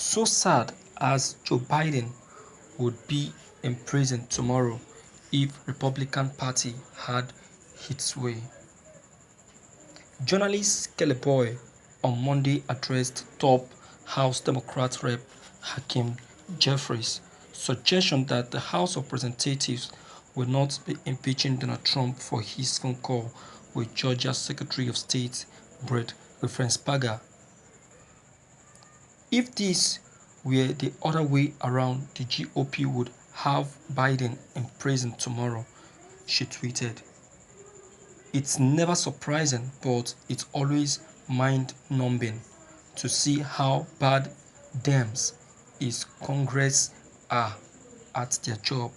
So sad as Joe Biden would be in prison tomorrow if Republican Party had its way. Journalist Kelly Boy on Monday addressed top House Democrat Rep Hakeem Jeffries' suggestion that the House of Representatives will not be impeaching Donald Trump for his phone call with Georgia Secretary of State Brett Raffensperger. If this were the other way around, the GOP would have Biden in prison tomorrow, she tweeted. It's never surprising, but it's always mind-numbing to see how bad Dems is Congress are at their job.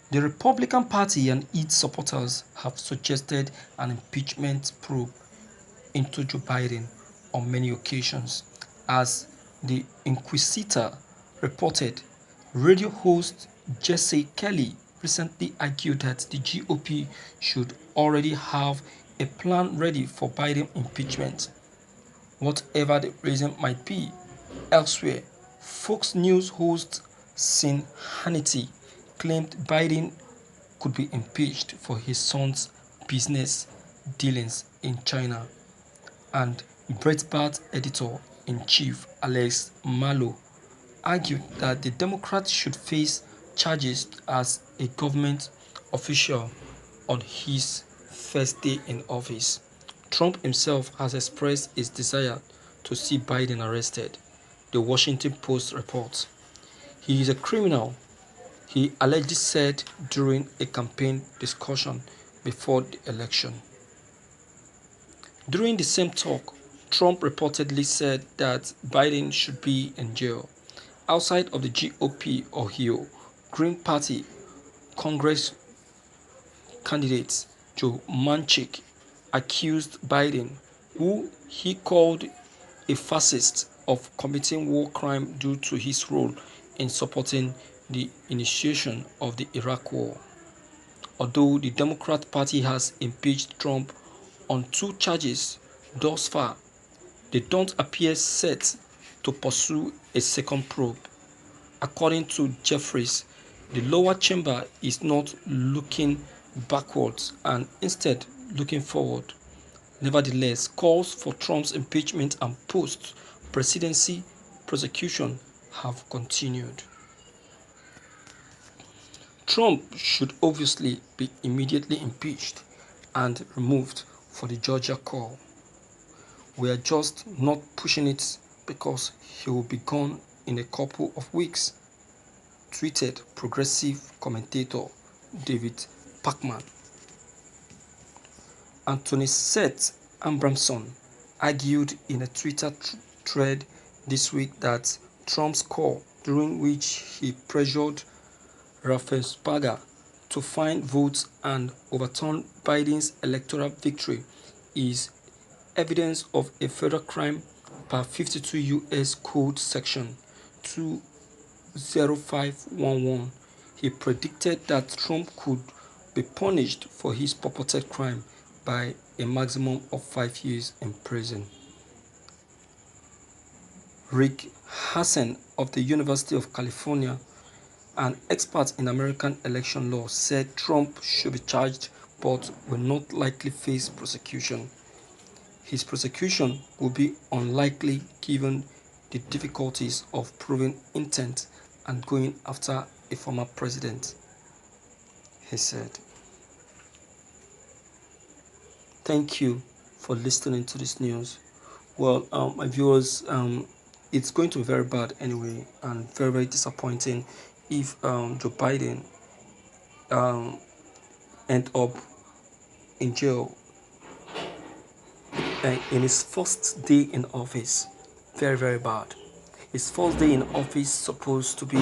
The Republican Party and its supporters have suggested an impeachment probe into Joe Biden on many occasions. As the Inquisitor reported, radio host Jesse Kelly recently argued that the GOP should already have a plan ready for Biden impeachment, whatever the reason might be. Elsewhere, Fox News host Sean Hannity claimed Biden could be impeached for his son's business dealings in China, and Breitbart editor-in-chief Alex Mallow argued that the Democrats should face charges as a government official on his first day in office. Trump himself has expressed his desire to see Biden arrested, the Washington Post reports. He is a criminal, he allegedly said during a campaign discussion before the election. During the same talk, Trump reportedly said that Biden should be in jail. Outside of the GOP Ohio Green Party Congress candidate Joe Manchin accused Biden, who he called a fascist, of committing war crime due to his role in supporting the initiation of the Iraq War. Although the Democrat Party has impeached Trump on two charges thus far, they don't appear set to pursue a second probe. According to Jeffries, the lower chamber is not looking backwards and instead looking forward. Nevertheless, calls for Trump's impeachment and post-presidency prosecution have continued. Trump should obviously be immediately impeached and removed for the Georgia call. We are just not pushing it because he will be gone in a couple of weeks, tweeted progressive commentator David Pakman. Anthony Seth Abramson argued in a Twitter thread this week that Trump's call, during which he pressured Raffensperger to find votes and overturn Biden's electoral victory, is evidence of a federal crime per 52 U.S. Code Section 20511. He predicted that Trump could be punished for his purported crime by a maximum of 5 years in prison. Rick Hasen of the University of California, an expert in American election law, said Trump should be charged but will not likely face prosecution. His prosecution would be unlikely given the difficulties of proving intent and going after a former president, he said. Thank you for listening to this news. Well, my viewers, it's going to be very bad anyway, and very, very disappointing if Joe Biden end up in jail in his first day in office. Very, very bad. His first day in office supposed to be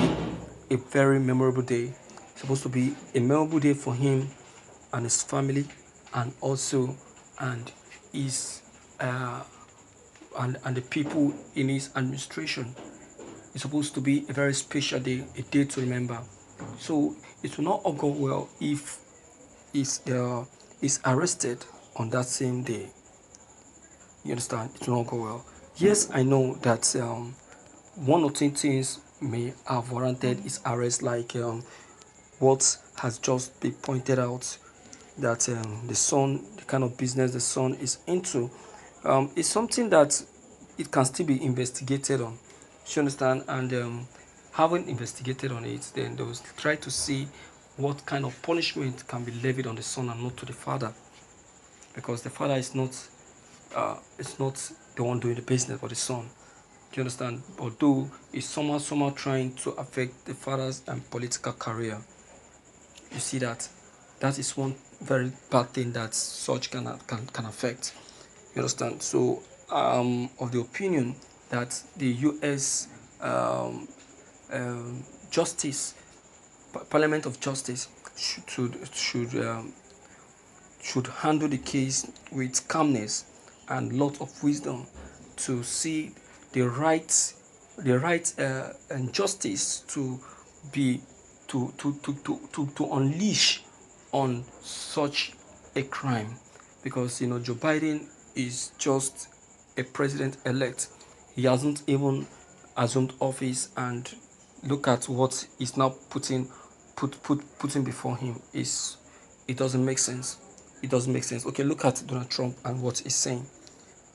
a very memorable day. Supposed to be a memorable day for him and his family, and also and his and the people in his administration. It's supposed to be a very special day, a day to remember. So it will not go well if he's arrested on that same day. You understand? It will not go well. Yes, I know that one or two things may have warranted his arrest, like what has just been pointed out, that the son, the kind of business the son is into, is something that it can still be investigated on. You understand? And having investigated on it, then they will try to see what kind of punishment can be levied on the son and not to the father, because the father is not the one doing the business, but the son. Do you understand? Although it's somehow trying to affect the father's political career. You see that? That is one very bad thing that such can affect. You understand? So of the opinion that the U.S. Um, Justice, Parliament of Justice should handle the case with calmness and lot of wisdom, to see the right, and justice to be to unleash on such a crime, because Joe Biden is just a president elect. He hasn't even assumed office, and look at what is now putting before him. Is It doesn't make sense. It doesn't make sense. Okay, look at Donald Trump and what he's saying.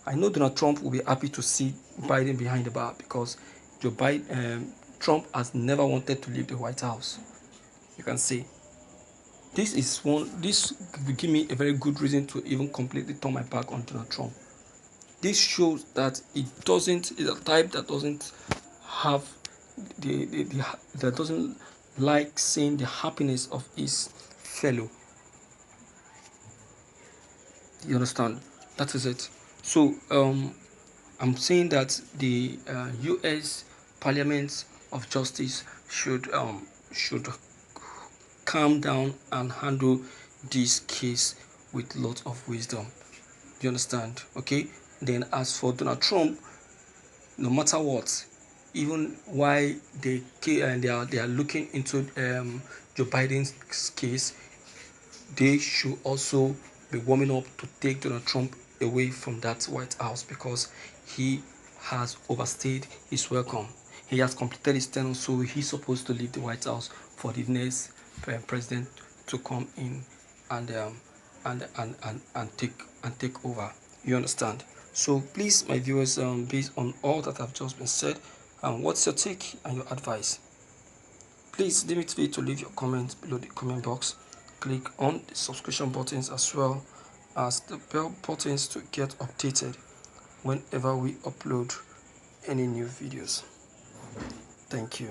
I know Donald Trump will be happy to see Biden behind the bar, because Trump has never wanted to leave the White House. You can see this will give me a very good reason to even completely turn my back on Donald Trump. This shows that is a type that doesn't have that doesn't like seeing the happiness of his fellow. You understand? That is it. So I'm saying that the U.S. Parliament of Justice should calm down and handle this case with lot of wisdom. You understand? Okay. Then as for Donald Trump, no matter what, even why they are looking into Joe Biden's case, they should also be warming up to take Donald Trump away from that White House, because he has overstayed his welcome. He has completed his tenure, so he's supposed to leave the White House for the next president to come in and take over. You understand? So please, my viewers, based on all that have just been said, what's your take and your advice? Please leave it free to leave your comments below the comment box. Click on the subscription buttons as well as the bell buttons to get updated whenever we upload any new videos. Thank you.